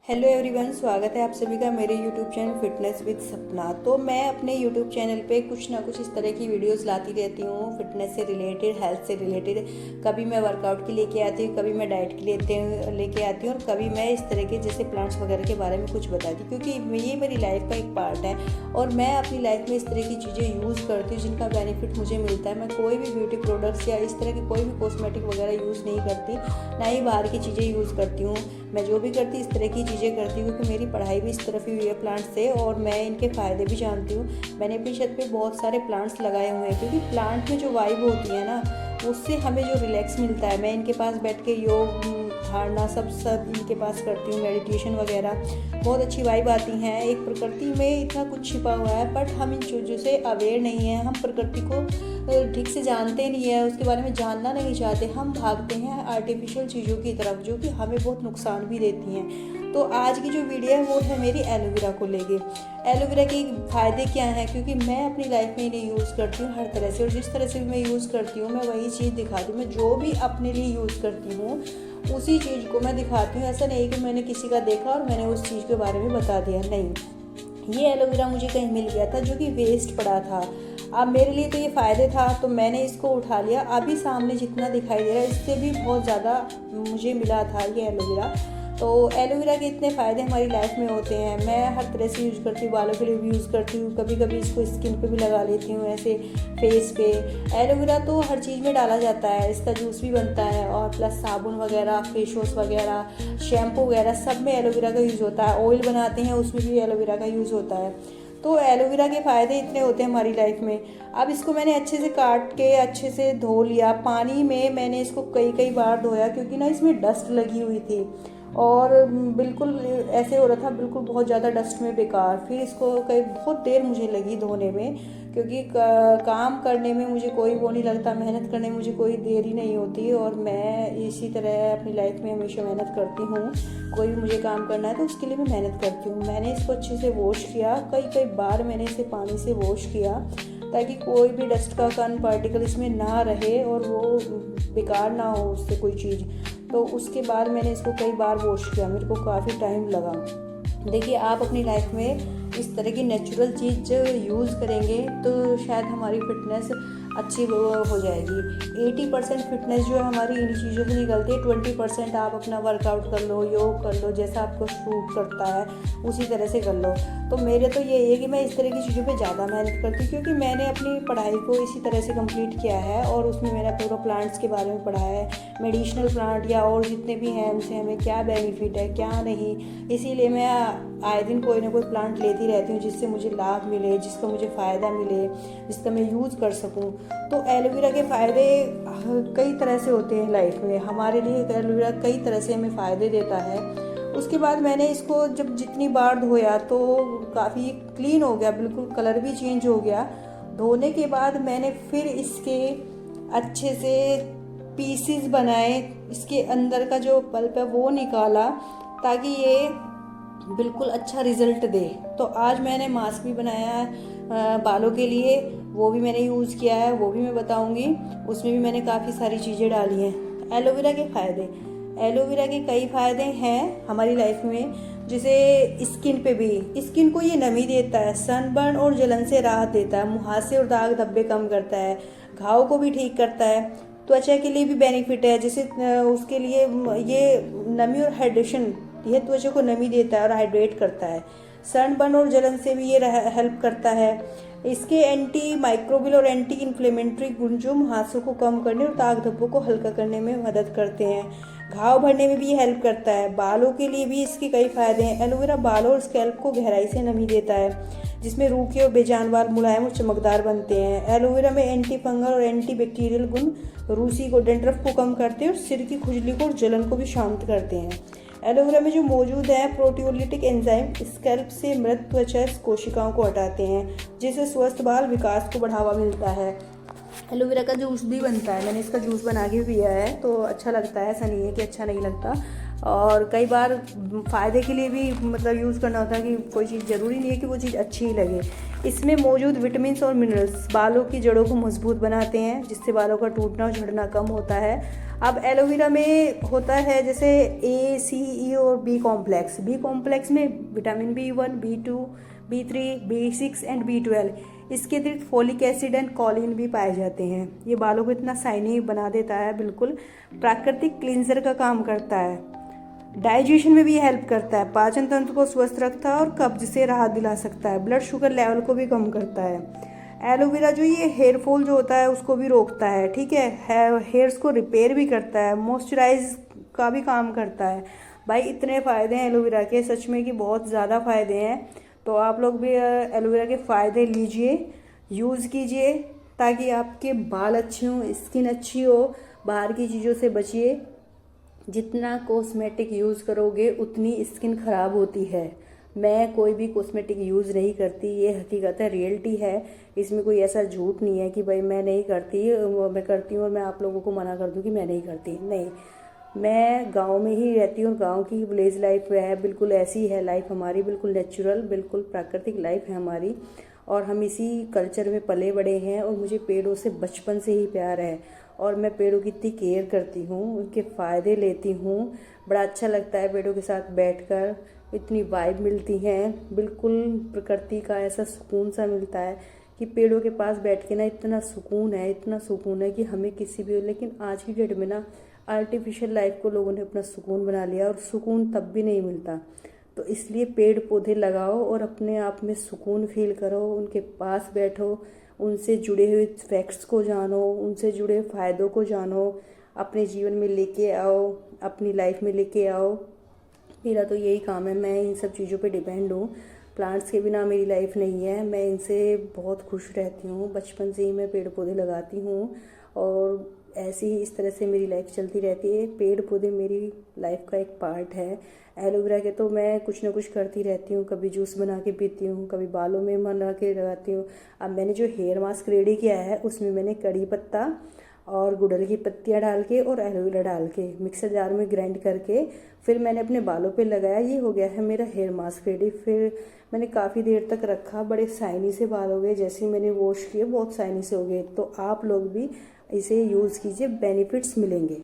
Hello everyone, स्वागत है आप सभी का मेरे यूट्यूब चैनल फिटनेस विद सपना। तो मैं अपने यूट्यूब चैनल पे कुछ ना कुछ इस तरह की वीडियोस लाती रहती हूँ, फिटनेस से रिलेटेड, हेल्थ से रिलेटेड। कभी मैं वर्कआउट की लेके आती हूँ, कभी मैं डाइट की लेके आती हूँ, और कभी मैं इस तरह के जैसे प्लांट्स वगैरह के बारे में कुछ बताती हूँ, क्योंकि ये मेरी लाइफ का एक पार्ट है और मैं अपनी लाइफ में इस तरह की चीज़ें यूज़ करती हूँ जिनका बेनिफिट मुझे मिलता है। मैं कोई भी ब्यूटी प्रोडक्ट्स या इस तरह की कोई भी कॉस्मेटिक वगैरह यूज़ नहीं करती, ना ही बाहर की चीज़ें यूज़ करती हूँ। मैं जो भी करती इस तरह की चीज़ें करती हूँ क्योंकि मेरी पढ़ाई भी इस तरफ ही हुई है प्लांट से, और मैं इनके फ़ायदे भी जानती हूँ। मैंने अपनी छत पे बहुत सारे प्लांट्स लगाए हुए हैं क्योंकि प्लांट में जो वाइब होती है ना, उससे हमें जो रिलैक्स मिलता है। मैं इनके पास बैठ के योग धारणा सब इनके पास करती हूँ, मेडिटेशन वगैरह, बहुत अच्छी वाइब आती हैं। एक प्रकृति में इतना कुछ छिपा हुआ है, बट हम इन चीज़ों से अवेयर नहीं है। हम प्रकृति को ठीक से जानते नहीं है, उसके बारे में जानना नहीं चाहते। हम भागते हैं आर्टिफिशियल चीज़ों की तरफ जो कि हमें बहुत नुकसान भी देती हैं। तो आज की जो वीडियो है वो है मेरी एलोवेरा को लेके। एलोवेरा के फ़ायदे क्या हैं, क्योंकि मैं अपनी लाइफ में इन्हें यूज़ करती हूँ हर तरह से, और जिस तरह से भी मैं यूज़ करती हूँ मैं वही चीज़ दिखाती हूँ। मैं जो भी अपने लिए यूज़ करती हूँ उसी चीज़ को मैं दिखाती हूँ। ऐसा नहीं कि मैंने किसी का देखा और मैंने उस चीज़ के बारे में बता दिया, नहीं। ये एलोवेरा मुझे कहीं मिल गया था जो कि वेस्ट पड़ा था। अब मेरे लिए तो ये फ़ायदे था तो मैंने इसको उठा लिया। अभी सामने जितना दिखाई दे रहा है इससे भी बहुत ज़्यादा मुझे मिला था ये एलोवेरा। तो एलोवेरा के इतने फ़ायदे हमारी लाइफ में होते हैं। मैं हर तरह से यूज़ करती हूँ, बालों के लिए भी यूज़ करती हूँ, कभी कभी इसको स्किन पे भी लगा लेती हूँ, ऐसे फेस पे। एलोवेरा तो हर चीज़ में डाला जाता है, इसका जूस भी बनता है, और प्लस साबुन वगैरह, फेस वॉश वगैरह, शैम्पू वगैरह सब में एलोवेरा का यूज़ होता है। ऑयल बनाते हैं उसमें भी एलोवेरा का यूज़ होता है। तो एलोवेरा के फ़ायदे इतने होते हैं हमारी लाइफ में। अब इसको मैंने अच्छे से काट के अच्छे से धो लिया। पानी में मैंने इसको कई कई बार धोया क्योंकि ना इसमें डस्ट लगी हुई थी और बिल्कुल ऐसे हो रहा था, बिल्कुल बहुत ज़्यादा डस्ट में बेकार। फिर इसको कई बहुत देर मुझे लगी धोने में, क्योंकि काम करने में मुझे कोई वो नहीं लगता, मेहनत करने में मुझे कोई देरी नहीं होती, और मैं इसी तरह अपनी लाइफ में हमेशा मेहनत करती हूँ। कोई भी मुझे काम करना है तो उसके लिए मैं मेहनत करती हूँ। मैंने इसको अच्छे से वॉश किया, कई कई बार मैंने इसे पानी से वॉश किया ताकि कोई भी डस्ट का कण पार्टिकल इसमें ना रहे और वो बेकार ना हो उससे कोई चीज़। तो उसके बाद मैंने इसको कई बार वॉश किया, मेरे को काफ़ी टाइम लगा। देखिए, आप अपनी लाइफ में इस तरह की नेचुरल चीज़ यूज़ करेंगे तो शायद हमारी फिटनेस अच्छी हो जाएगी। 80% फिटनेस जो है हमारी इन चीज़ों से निकलती है। 20% आप अपना वर्कआउट कर लो, योग कर लो, जैसा आपको सूट करता है उसी तरह से कर लो। तो मेरे तो ये है कि मैं इस तरह की चीज़ों पे ज़्यादा मेहनत करती हूँ क्योंकि मैंने अपनी पढ़ाई को इसी तरह से कंप्लीट किया है, और उसमें मैंने पूरा प्लांट्स के बारे में पढ़ा है, मेडिसिनल प्लांट या और जितने भी हैं उनसे हमें क्या बेनिफिट है क्या नहीं। इसीलिए मैं आए दिन कोई ना कोई प्लांट लेती रहती हूँ जिससे मुझे लाभ मिले, जिसका मुझे फ़ायदा मिले, जिसका मैं यूज़ कर सकूँ। तो एलोवेरा के फ़ायदे कई तरह से होते हैं लाइफ में। हमारे लिए एलोवेरा कई तरह से हमें फ़ायदे देता है। उसके बाद मैंने इसको जब जितनी बार धोया तो काफ़ी क्लीन हो गया, बिल्कुल कलर भी चेंज हो गया। धोने के बाद मैंने फिर इसके अच्छे से पीसीज बनाए, इसके अंदर का जो पल्प है वो निकाला ताकि ये बिल्कुल अच्छा रिज़ल्ट दे। तो आज मैंने मास्क भी बनाया है बालों के लिए, वो भी मैंने यूज़ किया है, वो भी मैं बताऊंगी। उसमें भी मैंने काफ़ी सारी चीज़ें डाली हैं। एलोवेरा के फ़ायदे, एलोवेरा के कई फ़ायदे हैं हमारी लाइफ में। जैसे स्किन पे भी, स्किन को ये नमी देता है, सनबर्न और जलन से राहत देता है, मुहासे और दाग धब्बे कम करता है, घाव को भी ठीक करता है, त्वचा के लिए भी बेनिफिट है। जैसे उसके लिए ये नमी और हाइड्रेशन, यह त्वचा को नमी देता है और हाइड्रेट करता है। सनबर्न और जलन से भी ये हेल्प करता है। इसके एंटी माइक्रोबियल और एंटी इन्फ्लेमेटरी गुण जो मुहासों को कम करने और दाग धब्बों को हल्का करने में मदद करते हैं। घाव भरने में भी ये हेल्प करता है। बालों के लिए भी इसके कई फायदे हैं। एलोवेरा बालों और स्कैल्प को गहराई से नमी देता है, जिसमें रूखे और बेजान बाल मुलायम और चमकदार बनते हैं। एलोवेरा में एंटी फंगल और एंटी बैक्टीरियल गुण रूसी को, डेंड्रफ को कम करते हैं और सिर की खुजली को और जलन को भी शांत करते हैं। एलोवेरा में जो मौजूद है प्रोटियोलिटिक एंजाइम स्कैल्प से मृत त्वचा कोशिकाओं को हटाते हैं, जिससे स्वस्थ बाल विकास को बढ़ावा मिलता है। एलोवेरा का जूस भी बनता है, मैंने इसका जूस बना के पिया है तो अच्छा लगता है, ऐसा नहीं है कि अच्छा नहीं लगता। और कई बार फ़ायदे के लिए भी मतलब यूज़ करना होता है कि कोई चीज़ ज़रूरी नहीं है कि वो चीज़ अच्छी ही लगे। इसमें मौजूद विटामिन्स और मिनरल्स बालों की जड़ों को मजबूत बनाते हैं, जिससे बालों का टूटना और झड़ना कम होता है। अब एलोवेरा में होता है जैसे ए, सी, ई और बी कॉम्प्लेक्स। बी कॉम्प्लेक्स में vitamin B1, B2, B3, B6 and B12। इसके अतिरिक्त फोलिक एसिड एंड कॉलिन भी पाए जाते हैं। ये बालों को इतना शाइनी बना देता है, बिल्कुल प्राकृतिक क्लींजर का काम करता है। डाइजेशन में भी हेल्प करता है, पाचन तंत्र को स्वस्थ रखता है और कब्ज से राहत दिला सकता है। ब्लड शुगर लेवल को भी कम करता है। एलोवेरा जो ये हेयर फॉल जो होता है उसको भी रोकता है, ठीक है, हेयर्स को रिपेयर भी करता है, मॉइस्चराइज का भी काम करता है। भाई इतने फ़ायदे हैं एलोवेरा के, सच में कि बहुत ज़्यादा फ़ायदे हैं। तो आप लोग भी एलोवेरा के फ़ायदे लीजिए, यूज़ कीजिए, ताकि आपके बाल अच्छे हों, स्किन अच्छी हो। बाहर की चीज़ों से बचिए। जितना कॉस्मेटिक यूज़ करोगे उतनी स्किन ख़राब होती है। मैं कोई भी कॉस्मेटिक यूज़ नहीं करती, ये हकीकत है, रियलिटी है। इसमें कोई ऐसा झूठ नहीं है कि भाई मैं नहीं करती, मैं करती हूँ और मैं आप लोगों को मना कर दूँ कि मैं नहीं करती। नहीं, मैं गांव में ही रहती हूँ, गांव की विलेज लाइफ है, बिल्कुल ऐसी है लाइफ हमारी, बिल्कुल नेचुरल, बिल्कुल प्राकृतिक लाइफ है हमारी। और हम इसी कल्चर में पले बड़े हैं और मुझे पेड़ों से बचपन से ही प्यार है। और मैं पेड़ों की इतनी केयर करती हूँ, उनके फ़ायदे लेती हूँ। बड़ा अच्छा लगता है पेड़ों के साथ बैठकर, इतनी वाइब मिलती है, बिल्कुल प्रकृति का ऐसा सुकून सा मिलता है कि पेड़ों के पास बैठ के ना इतना सुकून है, इतना सुकून है कि हमें किसी भी। लेकिन आज की डेट में ना आर्टिफिशियल लाइफ को लोगों ने अपना सुकून बना लिया और सुकून तब भी नहीं मिलता। तो इसलिए पेड़ पौधे लगाओ और अपने आप में सुकून फील करो, उनके पास बैठो, उनसे जुड़े हुए फैक्ट्स को जानो, उनसे जुड़े फ़ायदों को जानो, अपने जीवन में लेके आओ, अपनी लाइफ में लेके आओ। मेरा तो यही काम है, मैं इन सब चीज़ों पे डिपेंड हूँ। प्लांट्स के बिना मेरी लाइफ नहीं है। मैं इनसे बहुत खुश रहती हूँ, बचपन से ही मैं पेड़ पौधे लगाती हूँ और ऐसे ही इस तरह से मेरी लाइफ चलती रहती है। पेड़ पौधे मेरी लाइफ का एक पार्ट है। एलोवेरा के तो मैं कुछ ना कुछ करती रहती हूँ, कभी जूस बना के पीती हूँ, कभी बालों में बना के लगाती हूँ। अब मैंने जो हेयर मास्क रेडी किया है उसमें मैंने कड़ी पत्ता और गुड़हल की पत्तियाँ डाल के और एलोवेरा डाल के मिक्सर जार में ग्राइंड करके फिर मैंने अपने बालों पे लगाया। ये हो गया है मेरा हेयर मास्क रेडी। फिर मैंने काफ़ी देर तक रखा, बड़े शाइनी से बाल हो गए, जैसे ही मैंने वॉश किए बहुत शाइनी से हो गए। तो आप लोग भी इसे यूज़ कीजिए, बेनिफिट्स मिलेंगे।